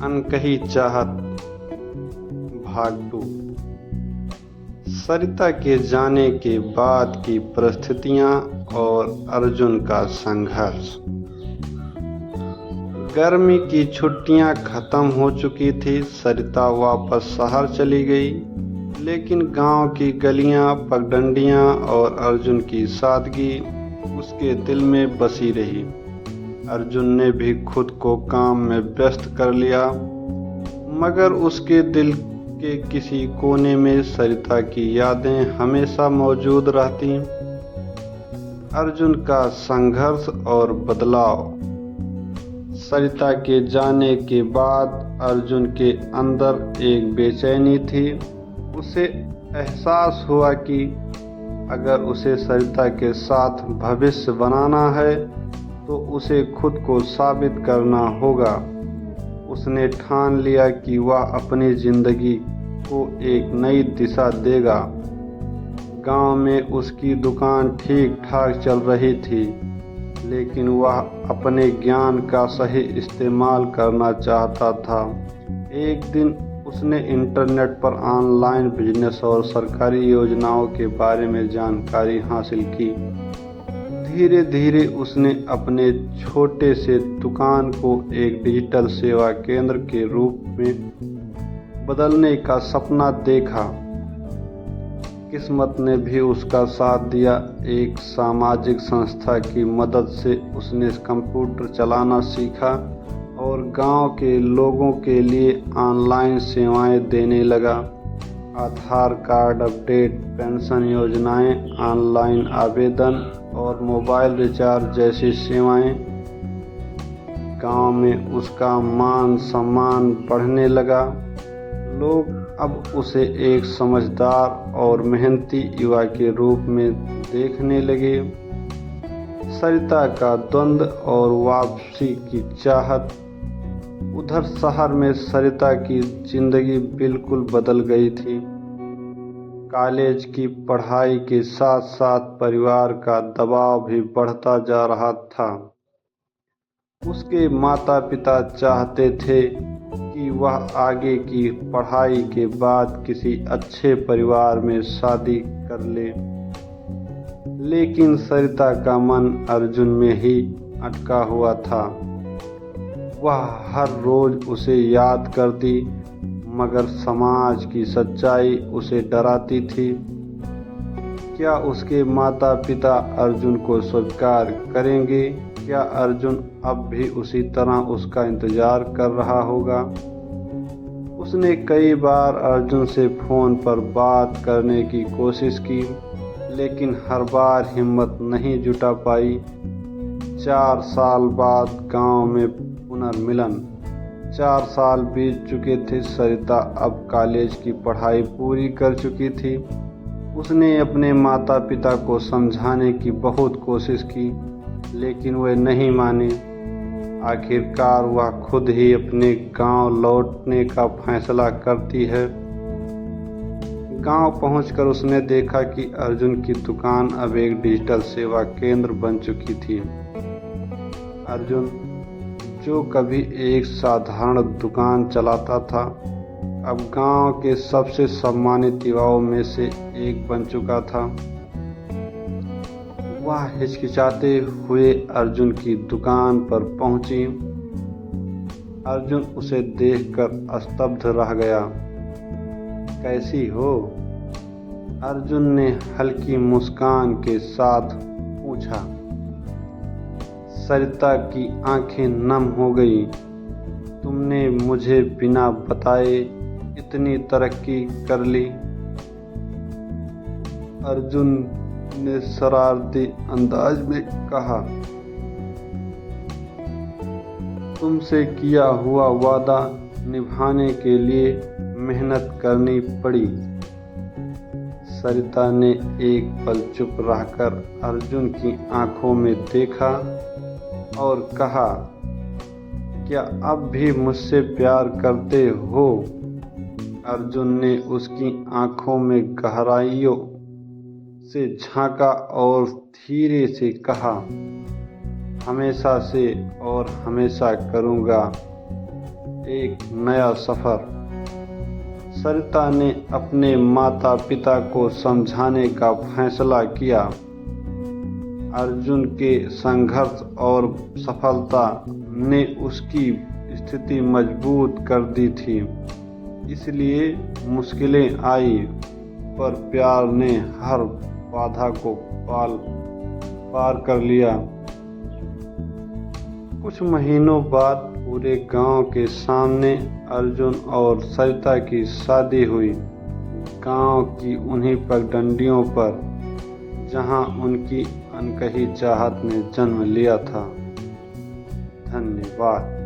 अनकही चाहत भाग 2। सरिता के जाने के बाद की परिस्थितियां और अर्जुन का संघर्ष। गर्मी की छुट्टियां खत्म हो चुकी थी। सरिता वापस शहर चली गई, लेकिन गांव की गलियां, पगडंडियां और अर्जुन की सादगी उसके दिल में बसी रही। अर्जुन ने भी खुद को काम में व्यस्त कर लिया, मगर उसके दिल के किसी कोने में सरिता की यादें हमेशा मौजूद रहती। अर्जुन का संघर्ष और बदलाव। सरिता के जाने के बाद अर्जुन के अंदर एक बेचैनी थी। उसे एहसास हुआ कि अगर उसे सरिता के साथ भविष्य बनाना है तो उसे खुद को साबित करना होगा। उसने ठान लिया कि वह अपनी जिंदगी को एक नई दिशा देगा। गांव में उसकी दुकान ठीक ठाक चल रही थी, लेकिन वह अपने ज्ञान का सही इस्तेमाल करना चाहता था। एक दिन उसने इंटरनेट पर ऑनलाइन बिजनेस और सरकारी योजनाओं के बारे में जानकारी हासिल की। धीरे धीरे उसने अपने छोटे से दुकान को एक डिजिटल सेवा केंद्र के रूप में बदलने का सपना देखा। किस्मत ने भी उसका साथ दिया। एक सामाजिक संस्था की मदद से उसने कंप्यूटर चलाना सीखा और गांव के लोगों के लिए ऑनलाइन सेवाएं देने लगा। आधार कार्ड अपडेट, पेंशन योजनाएं, ऑनलाइन आवेदन और मोबाइल रिचार्ज जैसी सेवाएं। गांव में उसका मान सम्मान बढ़ने लगा। लोग अब उसे एक समझदार और मेहनती युवा के रूप में देखने लगे। सरिता का द्वंद्व और वापसी की चाहत। उधर शहर में सरिता की जिंदगी बिल्कुल बदल गई थी। कॉलेज की पढ़ाई के साथ साथ परिवार का दबाव भी बढ़ता जा रहा था। उसके माता पिता चाहते थे कि वह आगे की पढ़ाई के बाद किसी अच्छे परिवार में शादी कर ले, लेकिन सरिता का मन अर्जुन में ही अटका हुआ था। वह हर रोज उसे याद करती, मगर समाज की सच्चाई उसे डराती थी। क्या उसके माता पिता अर्जुन को स्वीकार करेंगे? क्या अर्जुन अब भी उसी तरह उसका इंतजार कर रहा होगा? उसने कई बार अर्जुन से फोन पर बात करने की कोशिश की, लेकिन हर बार हिम्मत नहीं जुटा पाई। 4 साल बाद गांव में पुनर्मिलन। 4 साल बीत चुके थे। सरिता अब कॉलेज की पढ़ाई पूरी कर चुकी थी। उसने अपने माता पिता को समझाने की बहुत कोशिश की, लेकिन वे नहीं माने। आखिरकार वह खुद ही अपने गांव लौटने का फैसला करती है। गांव पहुंचकर उसने देखा कि अर्जुन की दुकान अब एक डिजिटल सेवा केंद्र बन चुकी थी। अर्जुन, जो कभी एक साधारण दुकान चलाता था, अब गांव के सबसे सम्मानित युवाओं में से एक बन चुका था। वह हिचकिचाते हुए अर्जुन की दुकान पर पहुंची। अर्जुन उसे देखकर स्तब्ध रह गया। कैसी हो? अर्जुन ने हल्की मुस्कान के साथ पूछा। सरिता की आंखें नम हो गई। तुमने मुझे बिना बताए इतनी तरक्की कर ली? अर्जुन ने शरारती अंदाज में कहा। तुमसे किया हुआ वादा निभाने के लिए मेहनत करनी पड़ी। सरिता ने एक पल चुप रहकर अर्जुन की आंखों में देखा और कहा, क्या अब भी मुझसे प्यार करते हो? अर्जुन ने उसकी आंखों में गहराइयों से झांका और धीरे से कहा, हमेशा से और हमेशा करूँगा। एक नया सफर। सरिता ने अपने माता पिता को समझाने का फैसला किया। अर्जुन के संघर्ष और सफलता ने उसकी स्थिति मजबूत कर दी थी, इसलिए मुश्किलें आई पर प्यार ने हर बाधा को पार कर लिया। कुछ महीनों बाद पूरे गांव के सामने अर्जुन और सरिता की शादी हुई, गांव की उन्हीं पगडंडियों पर जहां उनकी अनकही चाहत ने जन्म लिया था। धन्यवाद।